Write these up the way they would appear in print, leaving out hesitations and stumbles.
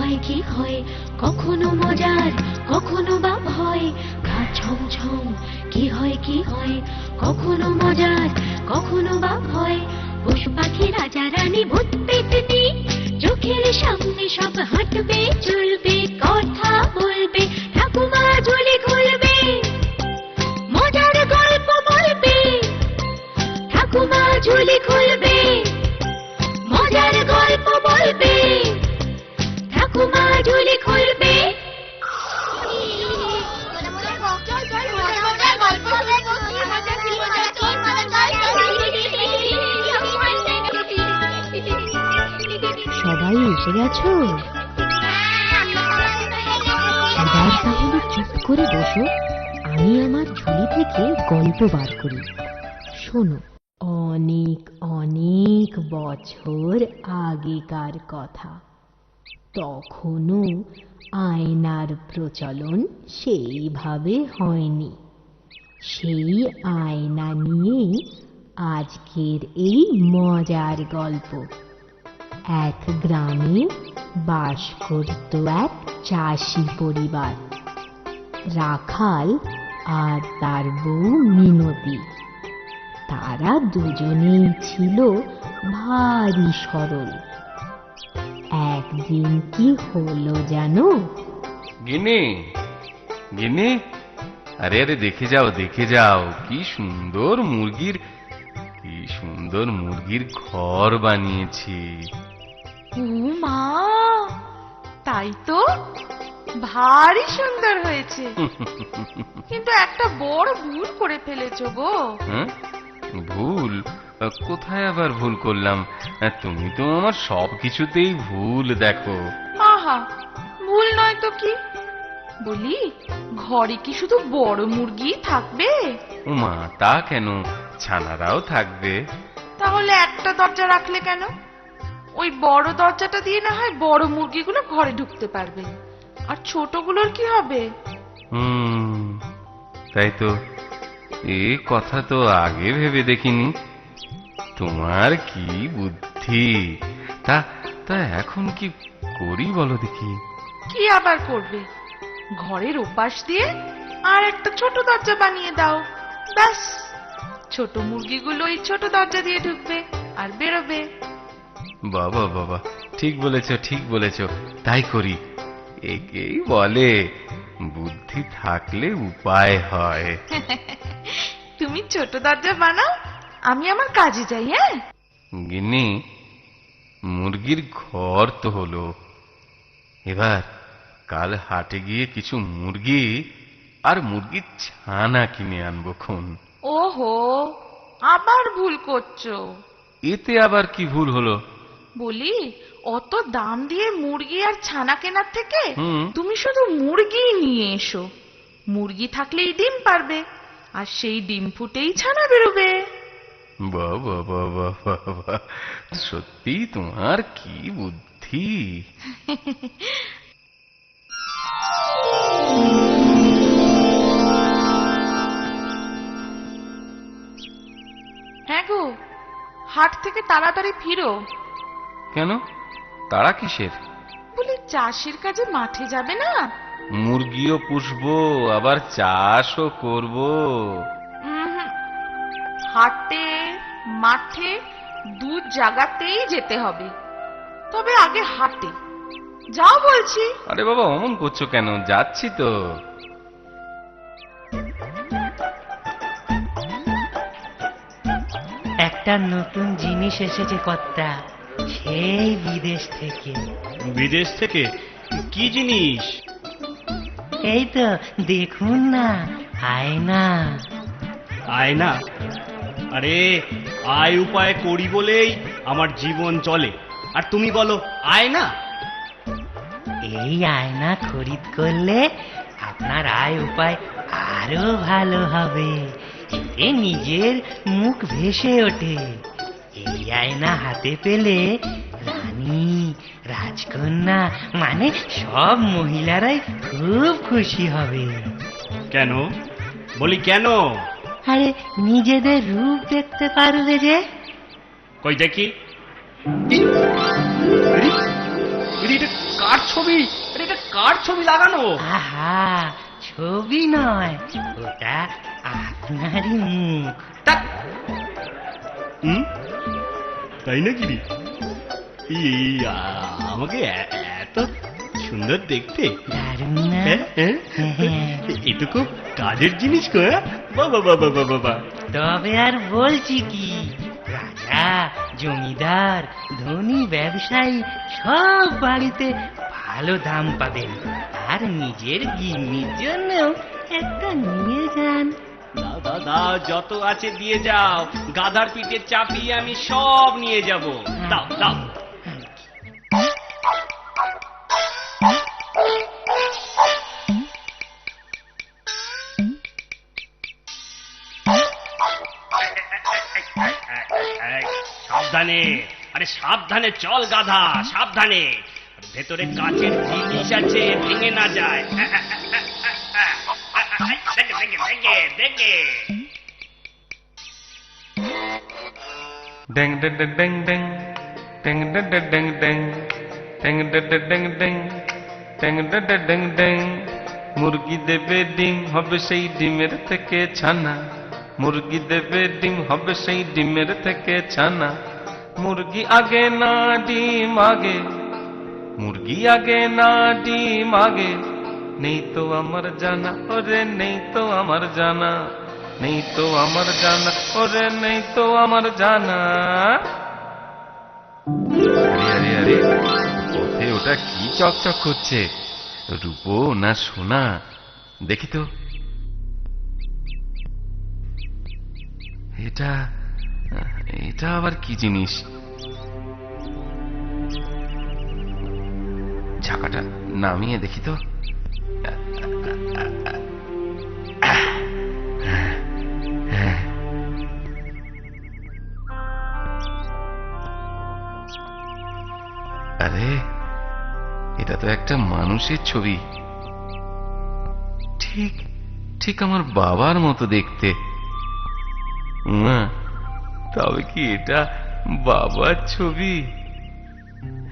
হয় কি হয়, কখনো মজার কখনো বা ভয়। গা ছমছম কি হয় কি হয়, কখনো মজার কখনো বা ভয়। পশু পাখি রাজা রানী ভূত পেতনি, চোখের সামনে সব হাঁটবে চলবে কথা বলবে, ঠাকুমা ঝুলি খুলবে মজার গল্প বলবে, ঠাকুমা ঝুলি খুলবে মজার গল্প বলবে, ঠাকুমা ঝুলি খুলবে। সবাই এসে গেছো? এবার তাহলে চুপ করে বসো, আমি আমার ঝুলি থেকে গল্প বার করি। শোনো, অনেক অনেক বছর আগেকার কথা। তখনও আয়নার প্রচলন সেইভাবে হয়নি। সেই আয়না নিয়েই আজকের এই মজার গল্প। এক গ্রামে বাস করত এক চাষি পরিবার, রাখাল আর তার বউ মিনতি। তারা দুজনেই ছিল ভারী সরল। একদিন কি হলো জানো? গিন্নি, গিন্নি, আরে আরে দেখে যাও দেখে যাও, কি সুন্দর মুরগির ঘর বানিয়েছি। ও মা, তাই তো, ভারী সুন্দর হয়েছে। কিন্তু একটা বড় ভুল করে ফেলেছো গো। হ্যাঁ, ভুল? কোথায় আবার ভুল করলাম? তুমি তো আমার সবকিছুতেই ভুল দেখো। আহা, ভুল নয় তো কি। বলি, ঘরে কি শুধু বড় মুরগি থাকবে? উমা, তা কেন, ছানারাও থাকবে। তাহলে একটা দরজা রাখলে কেন? ওই বড় দরজাটা দিয়ে না হয় বড় মুরগিগুলো ঘরে ঢুকতে পারবে, আর ছোটগুলোর কি হবে? তাই তো, এ কথা তো আগে ভেবে দেখিনি। তোমার কি বুদ্ধি! তা তা এখন কি করি বলো দেখি? কি আবার করবে? ঘরের ওপাশ দিয়ে আর একটা ছোট দরজা বানিয়ে দাও, ব্যাস। ছোট মুরগিগুলো এই ছোট দরজা দিয়ে ঢুকবে আর বেরোবে। বাবা বাবা, ঠিক বলেছ ঠিক বলেছ, তাই করি। একেই বলে বুদ্ধি থাকলে উপায় হয়। তুমি ছোট দরজা বানাও, আমি আমার কাজে যাই। হ্যাঁ গিন্নি, মুরগির ঘর তো হলো, এবার কাল হাটে গিয়ে কিছু মুরগি আর মুরগির ছানা কিনে আনবো খন। ওহো, আবার ভুল করছো। এতে আবার কি ভুল হলো? বলি, অত দাম দিয়ে মুরগি আর ছানা কেনার থেকে হুম। তুমি শুধু মুরগি নিয়ে এসো। মুরগি থাকলেই ডিম পারবে, আর সেই ডিম ফুটেই ছানা বেরোবে। বাবা বাবা বাবা, সত্যি তোমার কি বুদ্ধি! হ্যাঁ গো, হাট থেকে তাড়াতাড়ি ফিরো। কেন, তারা কিসের? বলি, চাষের কাজে মাঠে যাবে না? মুরগিও পুষবো, আবার চাষও করবো। উহুম, হাটে মাঠে দু জায়গাতেই যেতে হবে, তবে আগে হাটে যাও বলছি। আরে বাবা, অমন করছো কেন? যাচ্ছি তো। একটা নতুন জিনিস এসেছে কর্তা, সেই বিদেশ থেকে। বিদেশ থেকে? কি জিনিস? এই তো দেখুন না, আয়না। আয়না? আরে, আয় উপায় করি বলেই আমার জীবন চলে, আর তুমি বলো আয়না? এই আয়না খরিদ করলে আপনার আয় উপায় আরো ভালো হবে। এতে নিজের মুখ ভেসে ওঠে। এই আয়না হাতে পেলে রানী, রাজকন্যা মানে সব মহিলারাই খুব খুশি হবে। কেন? বলি কেন? আরে, নিজেদের রূপ দেখতে পারবে যে। কই দেখি। এটা কার ছবি? এটা কার ছবি লাগানো? আহা, ছবি নয়, ওটা আপনারই মুখ। তা- হুম? তাই নাকি রে? আমাকে এত সুন্দর দেখতে? দারুণ না? হ্যাঁ, হ্যাঁ। হ্যাঁ। এটুকু কাজের জিনিস গো, হ্যাঁ? বাবা বাবা বাবা বাবা। তবে আর বলছি কি, রাজা, জমিদার, ধনী ব্যবসায়ী সব বাড়িতে ভালো দাম পাবেন। আর নিজের গিন্নির জন্য একটা নিয়ে যান। দাও দাও দাও, যত আছে দিয়ে যাও। গাধার পিঠে চাপিয়ে আমি সব নিয়ে যাব। দাও দাও। সাবধানে, আরে সাবধানে চল গাধা, সাবধানে। ভেতরে কাচের জিনিস আছে, ভেঙে না যায়। দেখে দেখে। ড্যাং ড্যাং ড্যাং ড্যাং ড্যাং ড্যাং ড্যাং ড্যাং ড্যাং ড্যাং ড্যাং ড্যাং ড্যাং ড্যাং। মুরগি দেবে ডিম, হবে সেই ডিমের থেকে ছানা। মুরগি দেবে ডিম, হবে সেই ডিমের থেকে ছানা। মুরগি আগে না ডিম আগে, মুরগি আগে না ডিম আগে। নেই তো আমার জানা, ওরে নেই তো আমার জানা, নেই তো আমার জানা, ওরে নেই তো আমার জানা। আরে আরে আরে, পথে ওটা কি চকচক করছে? রূপো না সোনা? দেখি তো। এটা এটা আবার কি জিনিস? ঝাঁকাটা নামিয়ে দেখি তো। আরে, এটা তো একটা মানুষের ছবি। ঠিক ঠিক আমার বাবার মতো দেখতে। না, তবে কি এটা বাবার ছবি?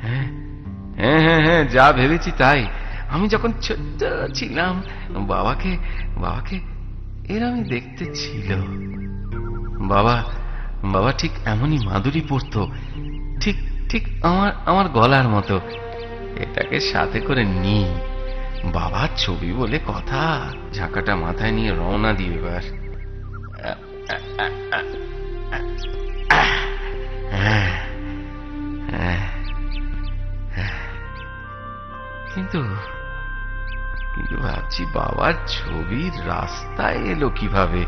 হ্যাঁ হ্যাঁ হ্যাঁ হ্যাঁ, যা ভেবেছি তাই। আমি যখন ছোট্ট ছিলাম, বাবাকে বাবাকে এরমই দেখতে ছিল। বাবা বাবা ঠিক এমনই মাদুরি পরতো, ঠিক ঠিক আমার আমার গলার মতো। এটাকে সাথে করে নি, বাবার ছবি বলে কথা। ঝাঁকাটা মাথায় নিয়ে রওনা দিই এবার। কিন্তু কিন্তু ভাবছি, বাবার ছবির রাস্তায় এলো কিভাবে?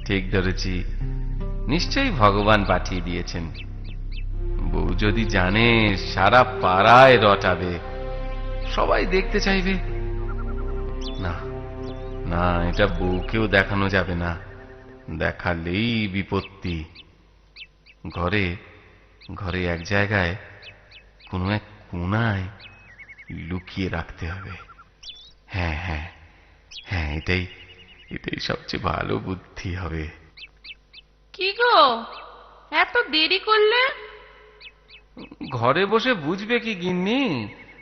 ঠিক ধরেছি, নিশ্চয়ই ভগবান পাঠিয়ে দিয়েছেন। বউ যদি জানে, সারা পাড়ায় রটাবে, সবাই দেখতে চাইবে। না না, এটা বউকেও দেখানো যাবে না, দেখালেই বিপত্তি। ঘরে ঘরে এক জায়গায়, কোনো এক কোণায় লুকিয়ে রাখতে হবে। হ্যাঁ হ্যাঁ হ্যাঁ, এটাই এটাই সবচেয়ে ভালো বুদ্ধি হবে। কি গো, এত দেরি করলে? ঘরে বসে বুঝবে কি গিন্নি?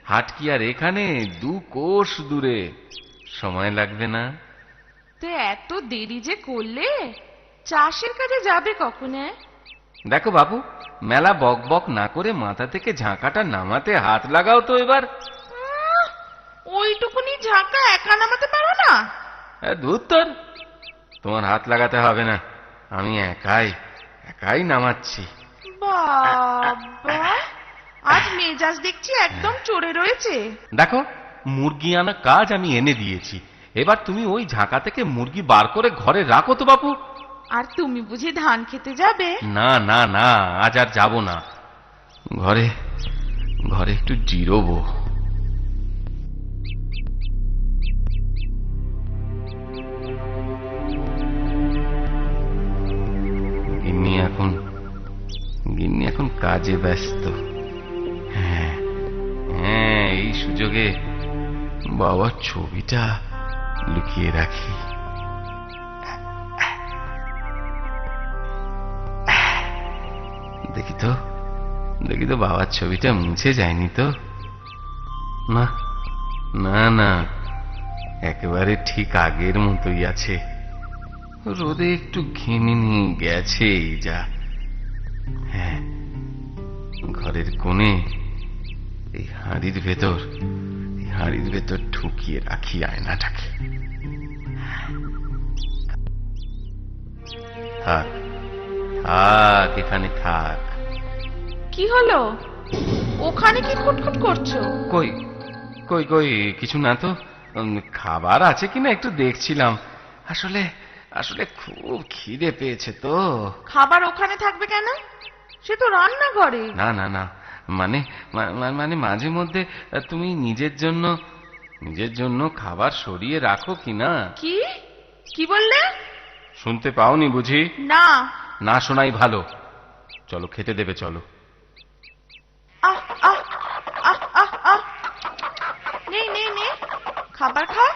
হাট কি আর এখানে, 2 কোষ দূরে। সময় লাগবে না। তো এত দেরি যে করলে, চাষের কাজে যাবে কখন? দেখো বাবু, মেলা বক বক না করে মাথা থেকে ঝাঁকাটা নামাতে হাত লাগাও তো এবার। ওইটুকুনি ঝাঁকা একা নামাতে পারো না? ধুর তোর, তোমার হাত লাগাতে হবে না, আমি একাই একাই নামাচ্ছি। বাবা, আজ মেজাজ দেখছি একদম চড়ে রয়েছে। দেখো, মুরগি আনা কাজ আমি এনে দিয়েছি, এবার তুমি ওই ঝাঁকা থেকে মুরগি বার করে ঘরে রাখো তো বাপু। আর তুমি বুঝি ধান খেতে যাবে? না না না, আজ আর যাব না। ঘরে ঘরে একটু জিরোবো। গিন্নি এখন কাজে ব্যস্ত। হ্যাঁ হ্যাঁ, এই সুযোগে বাবার ছবিটা লুকিয়ে রাখি। দেখি তো, দেখি তো বাবার ছবিটা মুছে যায়নি তো। না না না, একেবারে ঠিক আগের মতোই আছে। রোদে একটু ঘেমে নিয়ে গেছে এই যা। হ্যাঁ, ঘরের কোণে এই হাঁড়ির ভেতর ঢুকিয়ে রাখি আয়নাটাকে। থাক থাক, এখানে থাক। কি হলো? ওখানে কি খুটখুট করছো? কই কই কই, কিছু না তো। খাবার আছে কিনা একটু দেখছিলাম। আসলে আসলে খুব খিদে পেয়েছে তো। খাবার ওখানে থাকবে কেন? সে তো রান্নাঘরে। না না না, মানে মানে মাঝে মধ্যে তুমি নিজের জন্য খাবার সরিয়ে রাখো কিনা। কি কি বললে? শুনতে পাওনি বুঝি? না। না শোনাই ভালো। চলো খেতে দেবে, চলো। আহ আহ আহ আহ আহ নে নে নে, খাবার খা,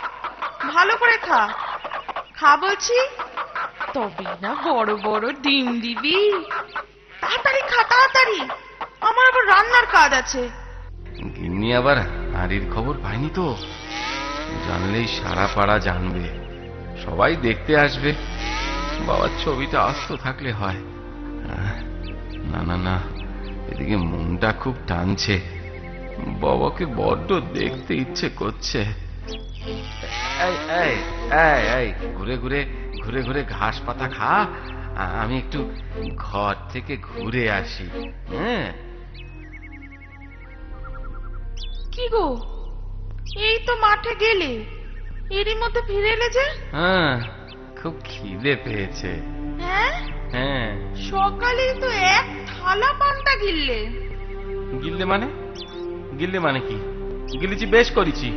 ভালো করে খা। খা বলছি, তবে না বড় বড় ডিম দিবি। তাড়াতাড়ি খা, তাড়াতাড়ি, আমার আবার রান্নার কাজ আছে। গিন্নি আবার হাঁড়ির খবর পাইনি তো। জানলেই সারা পাড়া জানবে, সবাই দেখতে আসবে। বাবার ছবিটা আস্ত থাকলে হয়। না না না, এদিকে মনটা খুব টানছে, বাবাকে বড্ড দেখতে ইচ্ছে করছে। এই এই এই এই, ঘুরে ঘুরে ঘুরে ঘুরে ঘাস পাতা খা, আমি একটু ঘর থেকে ঘুরে আসি। হ্যাঁ, কি গো, এই তো মাঠে গেলে, এরই মধ্যে ফিরে এলে যে? হ্যাঁ, খুব খিদে পেয়েছে। হ্যাঁ, হ্যাঁ। সকালেই তো এক থালা পান্তা গিললে। গিললে মানে কি? গিলেছি, বেশ করেছি।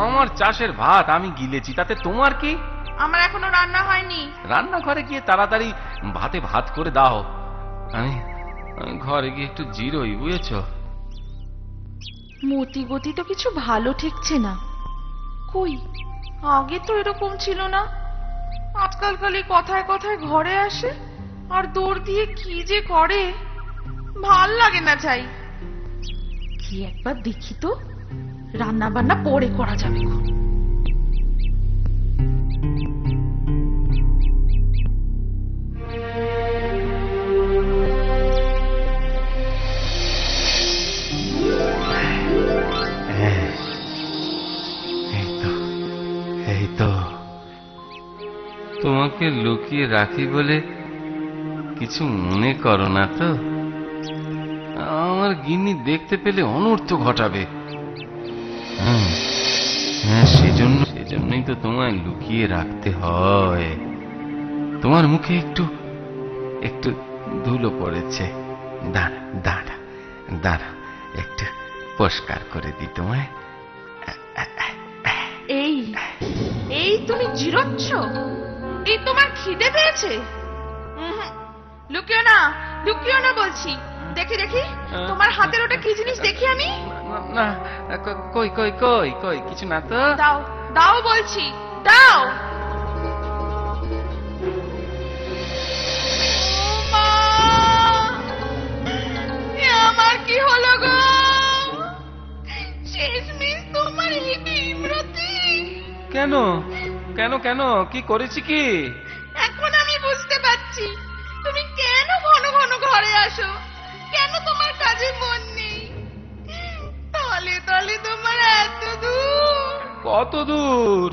আমার চাষের ভাত আমি গিলেছি, তাতে তোমার কি? আমার এখনো রান্না হয়নি। রান্নাঘরে গিয়ে তাড়াতাড়ি ভাত করে দাও। আমি ঘরে গিয়ে একটু জিরোই, বুঝেছ? মতি গতি তো কিছু ভালো ঠেকছে না। কই, আগে তো এরকম ছিল না। আজকাল খালি কথায় কথায় ঘরে আসে আর দৌড় দিয়ে কি যে করে, ভাল লাগে না। চাই কি একবার দেখি তো, রান্না বান্না পরে করা যাবে। এই তো, তোমাকে লুকিয়ে রাখি বলে কিছু মনে করো না তো? আমার গিন্নি দেখতে পেলে অনর্থ ঘটাবে। হ্যাঁ, সেজন্যই তো তোমায় লুকিয়ে রাখতে হয়। তোমার মুখে একটু ধুলো পড়েছে। দাঁড়া একটু পরিষ্কার করে দিই তোমায়। এই এই তুমি জিরোচ্ছ? এই তোমার খিদে পেয়েছে? লুকিও না বলছি। দেখি তোমার হাতের ওটা কি জিনিস, দেখি আমি। না, কই কিছু না তো। দাও বলছি, দাও। মা, এ আমার কি হলো গো? শেষমেশ তোমার এই বিমরতি। কেন কি করেছি কি? এখন আমি বুঝতে পারছি তুমি কেন ঘন ঘন ঘরে আসো, কেন তোমার কাজে মন নেই। তলে তোমার এত দূর। কত দূর?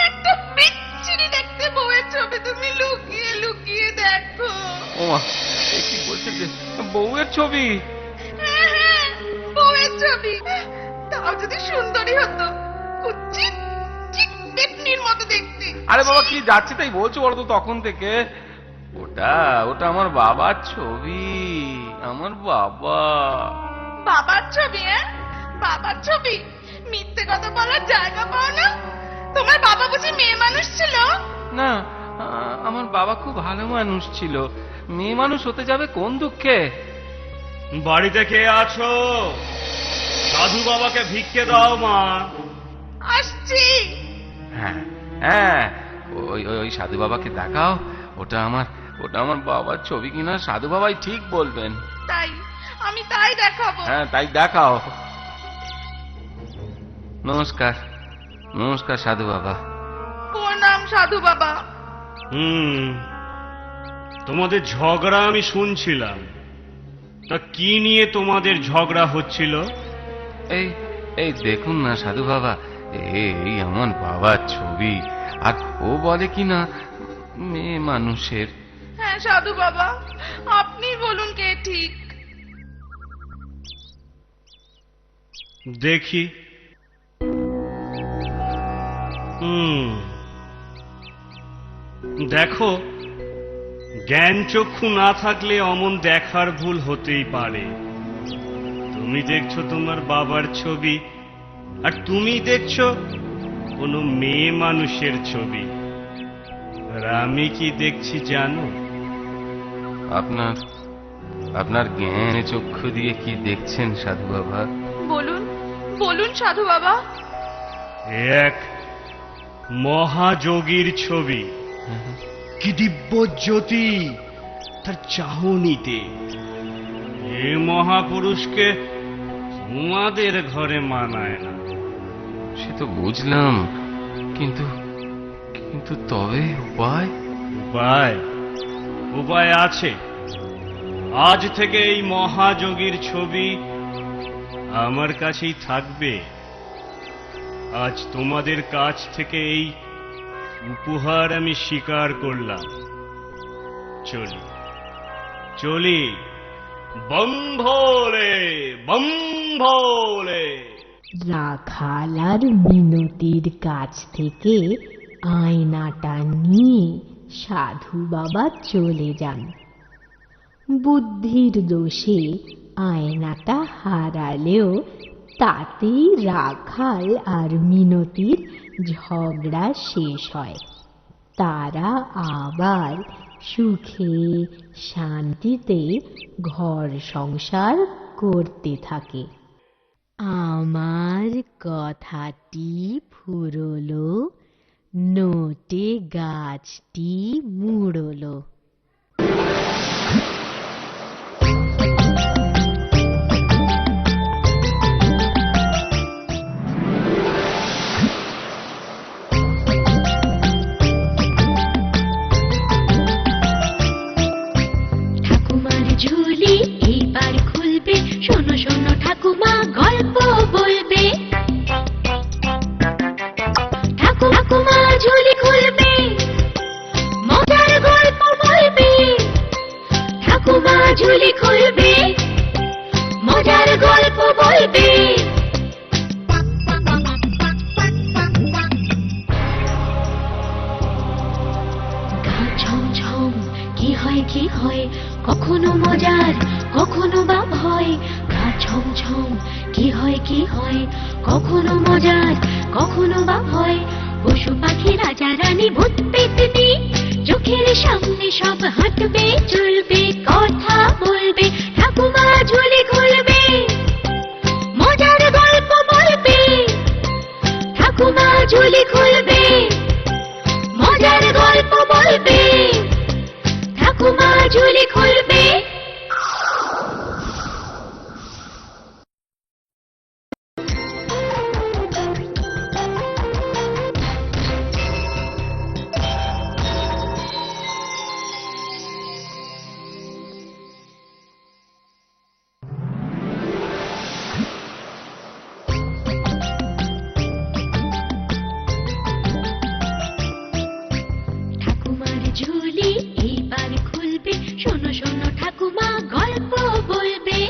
একটা বিচ্ছিরি দেখতে বউয়ের ছবি তুমি লুকিয়ে লুকিয়ে দেখো। ওমা, এ কি বলছে যে বউয়ের ছবি? হ্যাঁ, বউয়ের ছবি। তাও যদি সুন্দরী হতো, কুচ্ছিত ঠিক পেতনির মতো দেখতে। আরে বাবা, কি যাচ্ছে তাই বলছো বলো তো তখন থেকে? ওটা আমার বাবার ছবি। আমার বাবার ছবি? বাবার ছবি? মিথ্যে কথা বলার জায়গা পাও না? তোমার বাবা বুঝি মেয়ে মানুষ ছিল? না, আমার বাবা খুব ভালো মানুষ ছিল। মেয়ে মানুষ হতে যাবে কোন দুঃখে? বাড়িতে কে আছো? সাধু বাবাকে ভিক্ষে দাও মা। আসছি। হ্যাঁ, ওই সাধু বাবাকে দেখাও। ওটা আমার বাবার ছবি কিনা সাধু বাবাই ঠিক বলবেন। তাই আমি তাই দেখাবো। হ্যাঁ, তাই দেখাও। নমস্কার, নমস্কার সাধু বাবা। প্রণাম সাধু বাবা। তোমাদের ঝগড়া আমি শুনছিলাম। তা কি নিয়ে তোমাদের ঝগড়া হচ্ছিল? এই এই দেখুন না সাধু বাবা, এই আমার বাবার ছবি, আর ও বলে কি না মেয়ে মানুষের। হ্যাঁ সাধু বাবা, আপনি বলুন কে ঠিক। দেখি। দেখো, জ্ঞান চক্ষু না থাকলে অমন দেখার ভুল হতেই পারে। তুমি দেখছো তোমার বাবার ছবি, আর তুমি দেখছো কোনো মেয়ে মানুষের ছবি। আর আমি কি দেখছি জানো? আপনার আপনার জ্ঞান চক্ষু দিয়ে কি দেখছেন সাধু বাবা? বলুন বলুন সাধু বাবা। এক মহাযোগীর ছবি। কি দিব্য জ্যোতি তার চাহনিতে! এ মহাপুরুষকে তোমাদের ঘরে মানায় না। সে তো বুঝলাম, কিন্তু কিন্তু তবে উপায়? উপায় উপায় আছে। আজ থেকে এই মহাযোগীর ছবি আমার কাছেই থাকবে। আজ তোমাদের কাছ থেকে এই উপহার আমি স্বীকার করলাম। চলি চলি, বম ভোলে বম ভোলে। রাখাল আর মিনতির কাছ থেকে আয়নাটা নিয়ে সাধু বাবা চলে যান। বুদ্ধির দোষে আয়নাটা হারালেও তাতেই রাখাল আর মিনতির ঝগড়া শেষ হয়। তারা আবার সুখে শান্তিতে ঘর সংসার করতে থাকে। আমার কথাটি ফুরলো, নোটে গাছটি মুড়লো। ঠাকুমার ঝুলি এইবার খুলবে, শোনো শোনো ঠাকুমা গল্প বলবে। ঠাকুমা ঝুলি খুলবে, মজার গল্প বলবে। ঠাকুমা ঝুলি খুলবে, মজার গল্প বলবে। গা ছমছম কি হয় কি হয়, কখনো মজার কখনো বা ভয়। গা ছমছম কি হয় কি হয়, কখনো মজার কখনো বা ভয়। পশু পাখি রাজা রানী ভূত পেতনি চোখের সামনে সব হাঁটবে চলবে, কথা বলবে। ঠাকুমা ঝুলি খুলবে, মজার গল্প বলবে। ঠাকুমা ঝুলি খুলবে, মজার গল্প বলবে। ঠাকুমা ঝুলি খুলবে। ঠাকুমার ঝুলি এইবার খুলবে, শোনো শোনো ঠাকুমা গল্প বলবে।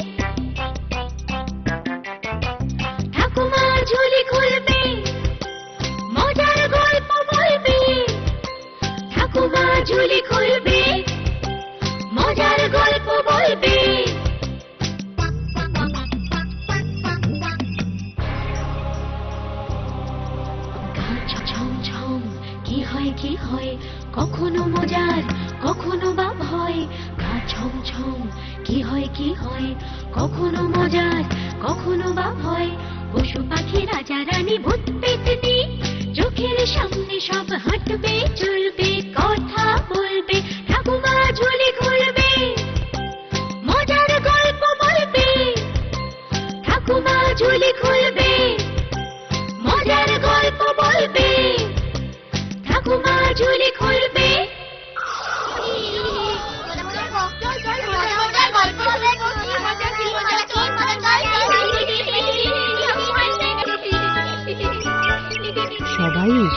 ঠাকুমা ঝুলি খুলবে, মজার গল্প বলবে। ঠাকুমা ঝুলি খুলবে, মজার গল্প বলবে। গা ছমছম কি হয় কি হয়, কখনো মজার কখনো বা ভয়। গা ছমছম কি হয় কি হয়, কখনো মজার কখনো বা ভয়। পশু পাখি রাজা রানী ভূত পেতনি চোখের সামনে সব হাঁটবে চলবে, কথা বলবে। ঠাকুমা ঝুলি খুলবে, মজার গল্প বলবে।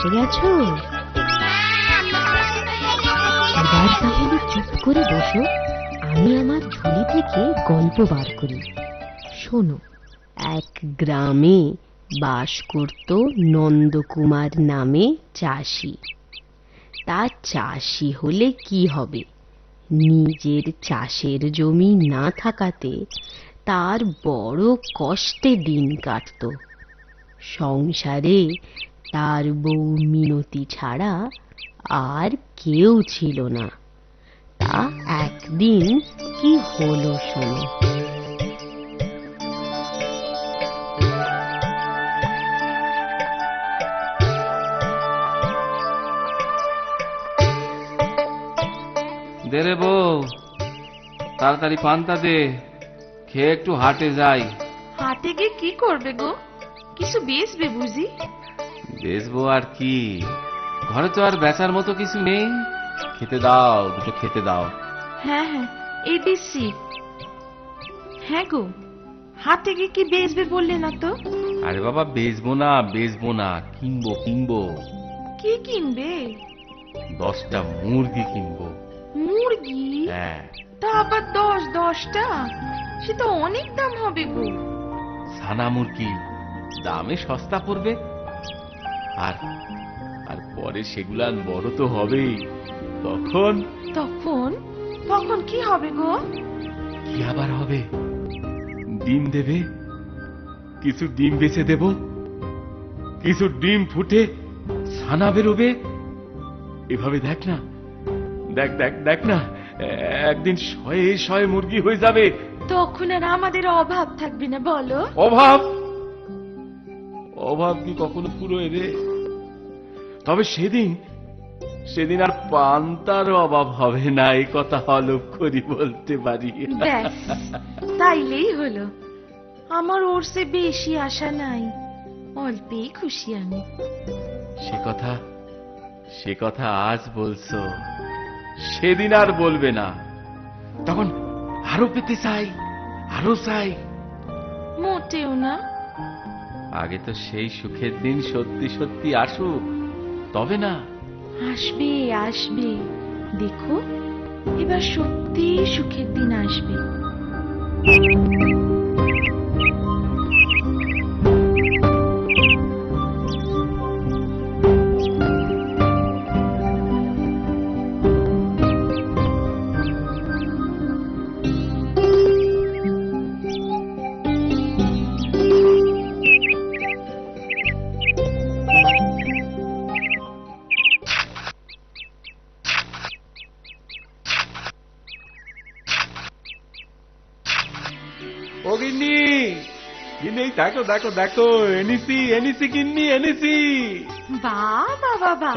এসে গেছো? এবার তাহলে চুপ করে বসো, আমি আমার ঝুলি থেকে গল্প বার করি। শোনো, এক গ্রামে বাস করত নন্দকুমার নামে চাষি। তার চাষি হলে কি হবে, নিজের চাষের জমি না থাকাতে তার বড় কষ্টে দিন কাটত। সংসারে তার বউ মিনতি ছাড়া আর কেউ ছিল না। তা একদিন কি হলো শোনো। দে রে বউ, তাড়াতাড়ি পান্তা দে, খেয়ে একটু হাটে যাই। হাটে গিয়ে কি করবে গো? কিছু বেচবে বুঝি? বেচবো আর কি, ঘরে তো আর বেচার মতো কিছু নেই। খেতে দাও, দুটো খেতে দাও। হ্যাঁ হ্যাঁ, এই দিচ্ছি। হ্যাঁ গো, হাটে গিয়ে কি বেচবে বললে না তো? আরে বাবা, বেচবো না, কিনবো কিনবো। কি কিনবে? 10টা মুরগি কিনবো। মুরগি? হ্যাঁ। তা আবার 10টা? সে তো অনেক দাম হবে গো। ছানা মুরগি দামে সস্তা পড়বে, আর আর পরে সেগুলান বড় তো হবেই। তখন তখন তখন কি হবে গো? কি আবার হবে, ডিম দেবে, কিছু ডিম বেচে দেব, কিছু ডিম ফুটে ছানা বেরোবে। এভাবে দেখ না, দেখ না, একদিন 100 মুরগি হয়ে যাবে। তখন আর আমাদের অভাব থাকবে না বলো? অভাব কি কখনো পুরোয় রে? তবে সেদিন আর পান্তার অভাব হবে না, এই কথা হলফ করি বলতে পারি। ব্যাস, তাইলেই হলো। আমার ওর সে বেশি আশা নাই, অল্পেই খুশি আমি। সে কথা আজ বলছো, সেদিন আর বলবে না। তখন আরো পেতে চাই, আরো চাই। মোটেও না। আগে তো সেই সুখের দিন সত্যি সত্যি আসুক, তবে না। আসবে আসবে, দেখো এবার সত্যি সুখের দিন আসবে। ও গিন্নি, গিন্নি, দেখো এনেছি গিন্নি, এনেছি। বাবা,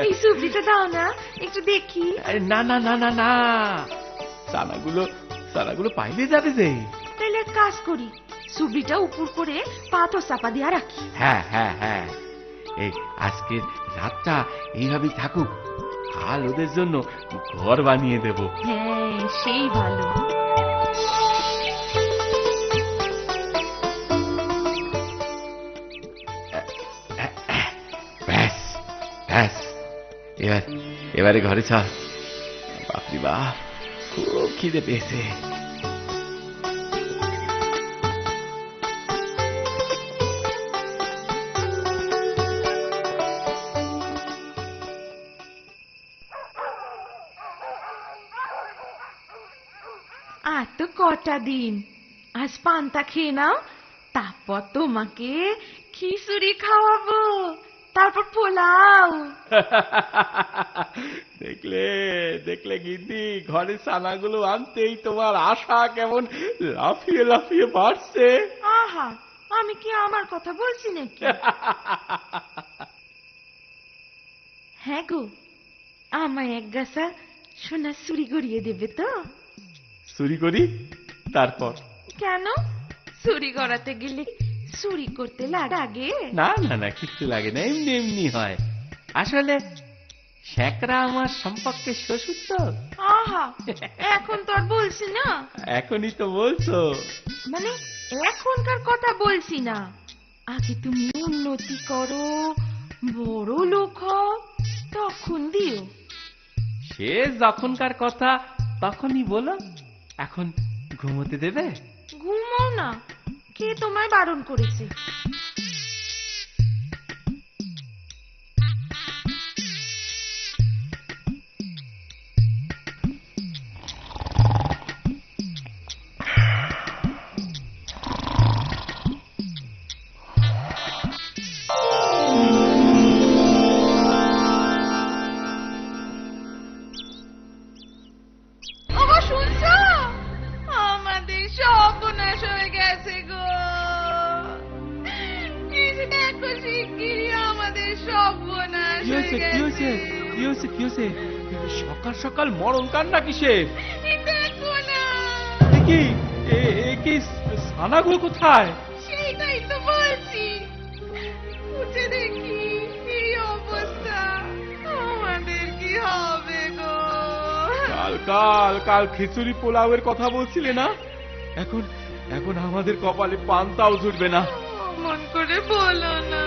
এই সুবিটা দাও না, একটু দেখি। আরে না, চানাগুলো পাইলে যাবে যে। তাহলে এক কাজ করি, সুবিটা উপর করে পাথর চাপা দিয়া রাখি। হ্যাঁ, এই আজকের রাতটা এইভাবেই থাকুক, কাল ওদের জন্য ঘর বানিয়ে দেব। হ্যাঁ, সেই ভালো। ব্যাস, এবারে ঘরে চল। বাপরে বাপ, খুব খিদে পেয়েছে। আর তো কটা দিন, আজ পান্তা খেয়ে নাও, তারপর তোমাকে খিচুড়ি খাওয়াবো, তারপর পোলাও। দেখলে গিন্নি, ঘরে ছানাগুলো আনতেই তোমার আশা কেমন লাফিয়ে বাড়ছে। আহা, আমি কি আমার কথা বলছি নাকি? হ্যাঁ গো, আমায় এক গাছা সোনার চুড়ি গড়িয়ে দেবে তো? চুরি করি, তারপর? কেন, চুরি গড়াতে গেলে চুরি করতে লাগে? না, কিছু লাগে না, এমনি হয়। আসলে শেখরা আমার সম্পর্কে শ্বশুর তো। আহা, এখন তো আর বলছি না। এখনই তো বলছো। মানে এখনকার কথা বলছি না, আগে তুমি উন্নতি করো, বড় লোক হও তখন দিও। সে যখনকার কথা তখনই বলো। এখন ঘুমোতে দেবে? ঘুমাও না, কে তোমায় বারণ করেছে? ওগো শুনছো? আমাদের সর্বনাশ হয়ে গেছে গো। এসে দেখো শিগগিরই, আমাদের সর্বনাশ হয়ে গেছে। কি হয়েছে? সকাল সকাল মরণ কান্না কিসের? এই দেখো না। কি ছানাগুলো কোথায়? সেইটাই তো বলছি, উঠে দেখি এই অবস্থা, আমাদের কি হবে গো? কাল খিচুড়ি পোলাওয়ের কথা বলছিলে না? এখন আমাদের কপালে পান্তাও জুটবে না। মন করে বলো না।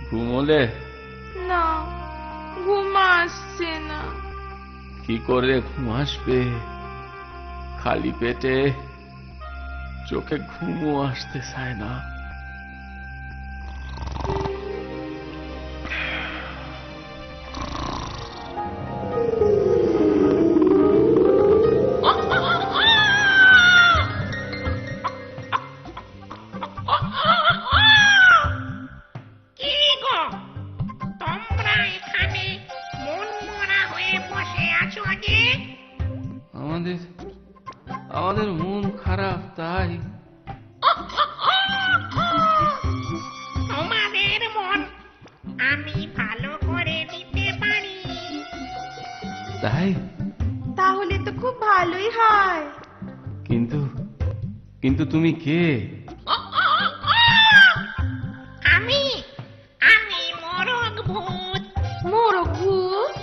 ঘুমোলে? না, ঘুম আসছে না। কি করে ঘুম আসবে? খালি পেটে চোখে ঘুমও আসতে চায় না। কি গো, তোমরা এখানে মন মরা হয়ে বসে আছো যে? আমাদের মন খারাপ, তাই। তোমাদের মন আমি ভালো করে দিতে পারি। তাই? তাহলে তো খুব ভালোই হয়। কিন্তু তুমি কে? আমি মোরগ ভূত। মোরগ ভূত?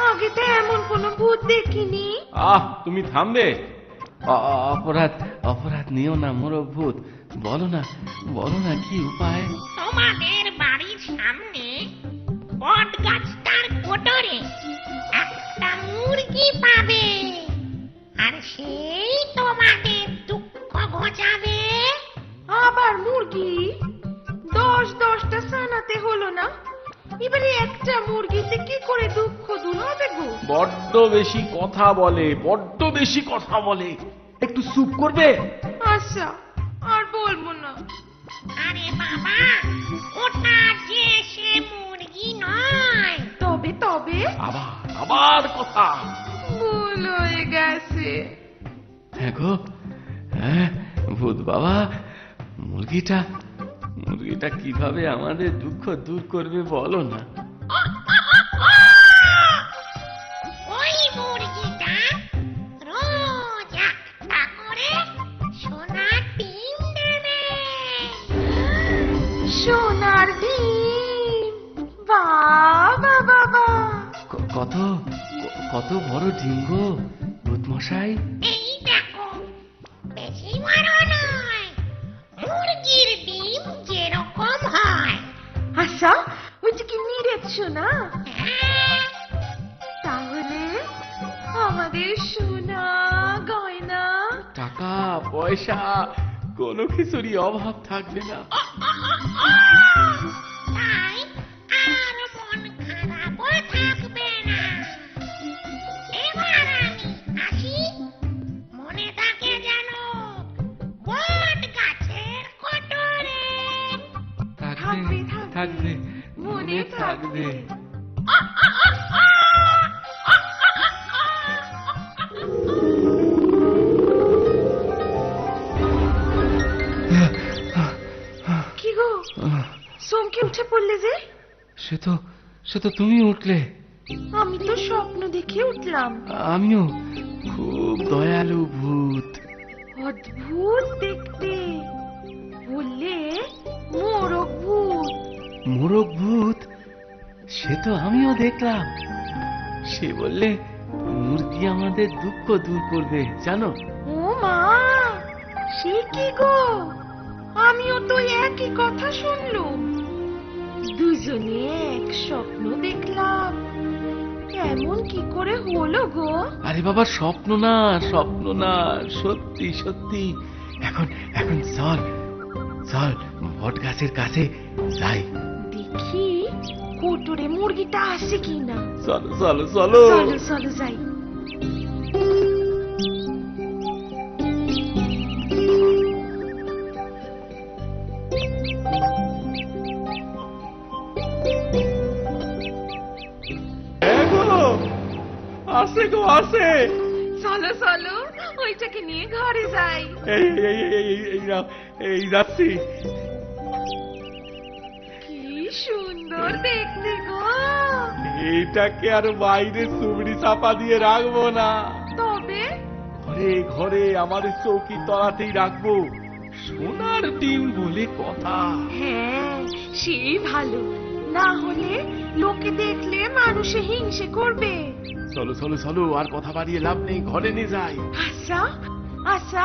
আগে তো এমন কোনো ভূত দেখিনি। তুমি থামবে? অপরাধ নিও না মোরগ ভূত। বলো না কি উপায়? তোমাদের বাড়ির সামনে বট গাছটার কোটরে একটা মুরগি পাবে, আর সেই তোমাদের দুঃখ ঘোচাবে। আবার মুরগি? 10-10টা সানাতে হলো না, এবারে একটা মুরগিতে কি করে দুঃখ দূর হবে গো? বড্ড বেশি কথা বলে। একটু চুপ করবে? আচ্ছা, আর বলবো না। আরে বাবা, ওটা যে সে মুরগি নয়। তবে আবার কথা। ভুল হয়ে গেছে। দেখো, ভূত বাবা, মুরগিটা কিভাবে আমাদের দুঃখ দূর করবে বলো না। ওই মুরগিটা রোজ একটা করে সোনার ডিম দেবে। সোনার ডিম? বাবা বাবা, কত বড় ডিম গো ভূত মশাই। এই দেখো, বেশি বড় নয়, মুরগির ডিম যেরকম হয়। আচ্ছা, ওই যে কি নিরেছ না? হ্যাঁ, তাহলে আমাদের সোনা গয়না, টাকা পয়সা কোনো কিছুরই অভাব থাকবে না। তাই আর মন খারাপও থাকবে না। এবার আমি আসি, মনে থাকে যেন বট গাছের কোটরে। থাকবে, মনে থাকবে। কি গো, চমকে উঠে পড়লে যে? সে তো তুমি উঠলে। আমি তো স্বপ্ন দেখে উঠলাম। আমিও। খুব দয়ালু ভূত। অদ্ভুত দেখতে, বললে মোরগ ভূত। মোরগ ভূত? সে তো আমিও দেখলাম। সে বললে মুরগি আমাদের দুঃখ দূর করবে, জানো? ও মা, সে কি গো? আমিও তো একই কথা শুনলুম। দুজনে এক স্বপ্ন দেখলাম। এমন কি করে হলো গো? আরে বাবা, স্বপ্ন না, স্বপ্ন না, সত্যি সত্যি। এখন এখন চল চল, বট গাছের কাছে যাই। দেখি কোটরে মুরগিটা আসে কিনা। চলো চলো চলো। চলো চলো যাই। আসে গো, আসে। চলো চলো, ওইটাকে নিয়ে ঘরে যাই। এই যাচ্ছি। কি সুন্দর দেখতে গো। এইটাকে আর বাইরে চুবড়ি চাপা দিয়ে রাখবো না, তবে ঘরে ঘরে আমাদের চৌকি তলাতেই রাখবো। সোনার ডিম বলে কথা। হ্যাঁ, সেই ভালো। না হলে লোকে দেখলে মানুষে হিংসে করবে। চলো চলো চলো, আর কথা বাড়িয়ে লাভ নেই, ঘরে নিয়ে যাই। আচ্ছা আচ্ছা,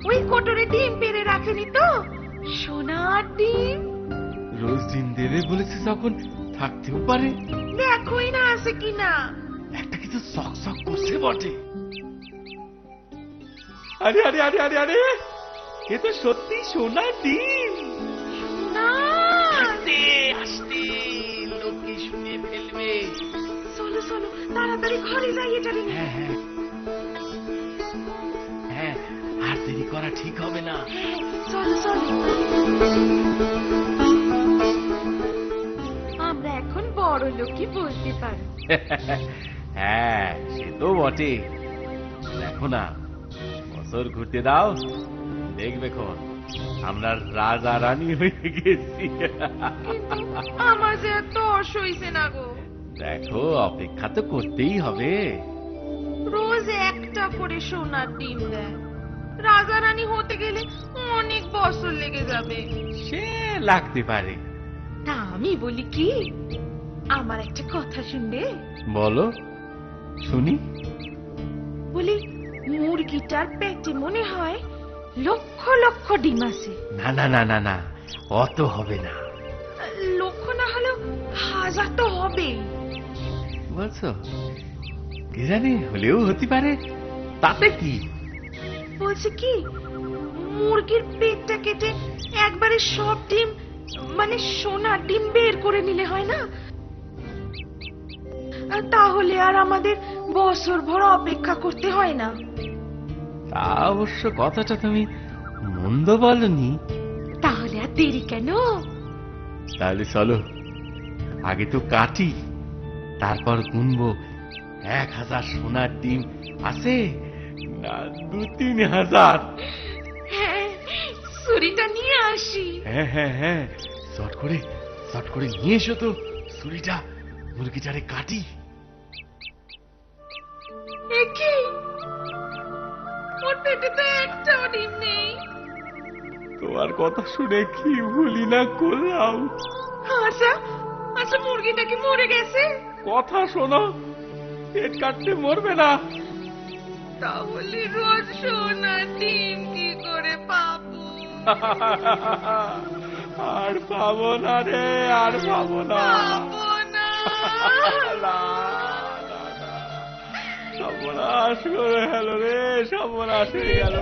ওই কোটরে ডিম পেড়ে রাখেনি তো? সোনার ডিম। রোজ ডিম দেবে বলেছে যখন, থাকতেও পারে। দেখোই না আছে কিনা। একটা কিছু শক শক করছে বটে। আরে আরে আরে আরে আরে, এ তো সত্যি সোনার ডিম। না, আস্তে আস্তে, লোকে শুনে ফেলবে। চলো চলো, তাড়াতাড়ি ঘরে যাই এটা নিয়ে। হ্যাঁ হ্যাঁ হ্যাঁ, আর দেরি করা ঠিক হবে না। চলো চলো। আমরা এখন বড় লোকই বলতে পারি। হ্যাঁ, সে তো বটে। দেখো না, বছর ঘুরতে দাও, দেখবে খন আমরা রাজা রানী হয়ে গেছি। আমার যে এত অসইছে না গো। দেখো, অপেক্ষা তো করতেই হবে। রোজ একটা করে সোনার ডিম দেয়। রাজা রানী হতে গেলে অনেক বছর লেগে যাবে। সে লাগতে পারে। তা আমি বলি কি, আমার একটা কথা শুনবে? বলো, শুনি। বলি, মুরগিটার পেটে মনে হয় লক্ষ লক্ষ ডিম আছে। না না না না না, অত হবে না। লক্ষ না হলেও হাজার তো হবে। বলছো? কে জানে, হলেও হতে পারে, তাতে কি? বলছে কি, মুরগির পেটটা কেটে একবারে সব ডিম, মানে সোনার ডিম বের করে নিলে হয় না? তাহলে আর আমাদের বছর ভর অপেক্ষা করতে হয় না। তা অবশ্য কথাটা তুমি মন্দ বলনি। তাহলে আর দেরি কেন? তাহলে চলো, আগে তো কাটি, তারপর গুনবো 1000 সোনার ডিম আছে না 2-3 হাজার। হ্যাঁ, ছুরিটা নিয়ে আসি। হ্যাঁ হ্যাঁ হ্যাঁ, চট করে নিয়ে এসো তো ছুরিটা, মুরগিটারে কাটি। একি, ওর পেটে তো একটাও ডিম নেই। তোমার কথা শুনে কি ভুলি না করলাম। আচ্ছা আচ্ছা, মুরগিটা কি মরে গেছে? কথা শোনো, পেট কাটতে মরবে না। তাহলে রোজ সোনার ডিম কি করে পাবো? আর পাবো না রে, আর পাবো না। পাবো না। সর্বনাশ করে গেল রে, সর্বনাশ হয়ে গেল।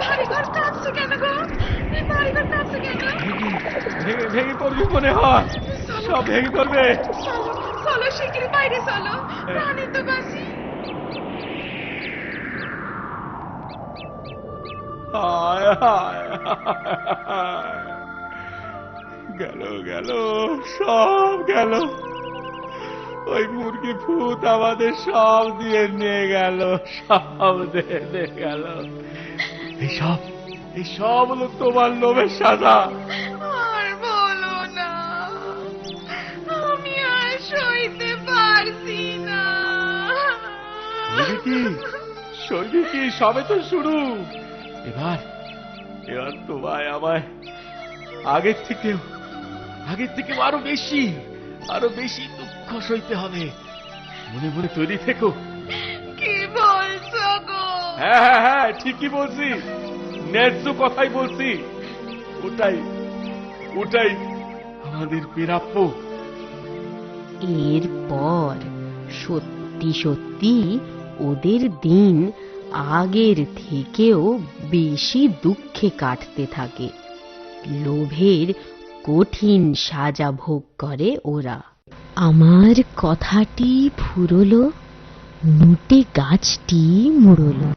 বাড়িঘর কাঁপছে কেন গো? বাড়িঘর কাঁপছে কেন? ভেঙে পড়বি মনে হয়, সব ভেঙে পড়বে। চলো চলো, শিগগিরই বাইরে চলো, প্রাণে তো বাঁচি। হায় হায় হায়। গেল গেল, সব গেল। ওই মুরগি ভূত আমাদের সব দিয়ে নিয়ে গেল, সব দিয়ে গেল। এই সব হলো তোমার লোভের সাজা। আর বলো না, আমি আর সইতে পারছি না। সইবি কি, সবে তো শুরু। এবার তোমায় আমায় আগের থেকেও আরো বেশি দুঃখ সইতে হবে। মনে মনে তৈরি থেকো। কি বলছো গো? হ্যাঁ হ্যাঁ হ্যাঁ, ঠিকই বলছি, ন্যায্য কথাই বলছি। ওটাই আমাদের প্রাপ্য। এরপর সত্যি সত্যি ওদের দিন আগের থেকেও বেশি দুঃখে কাটতে থাকে। লোভের কঠিন সাজা ভোগ করে ওরা। আমার কথাটি ফুরলো, নুটে গাছটি মুড়লো।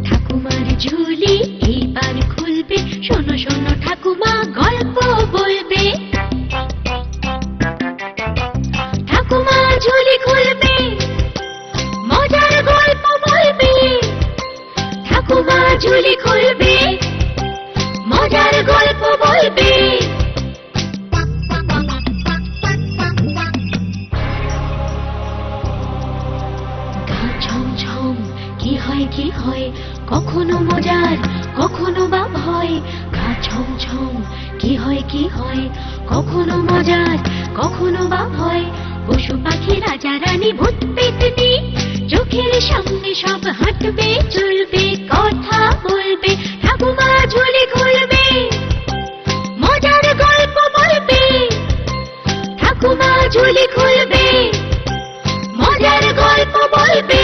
ঠাকুমার ঝুলি এইবার খুলবে, শোনো শোনো ঠাকুমা গল্প বলবে। ঠাকুমা ঝুলি খুলবে, মজার গল্প বলবে। ঠাকুমা ঝুলি খুলবে, মজার গল্প বলবে। গা ছমছম কি হয় কখনো মজার কখনো বা ভয়। গা ছমছম কি হয় কখনো মজার কখনো বা ভয়। পশু পাখি রাজা রানী ভূত পেতনি চোখের সামনে সব হাঁটবে চলবে কথা বলবে। ঠাকুমা ঝুলি খুলবে, মজার গল্প বলবে। ঠাকুমা ঝুলি খুলবে, মজার গল্প বলবে।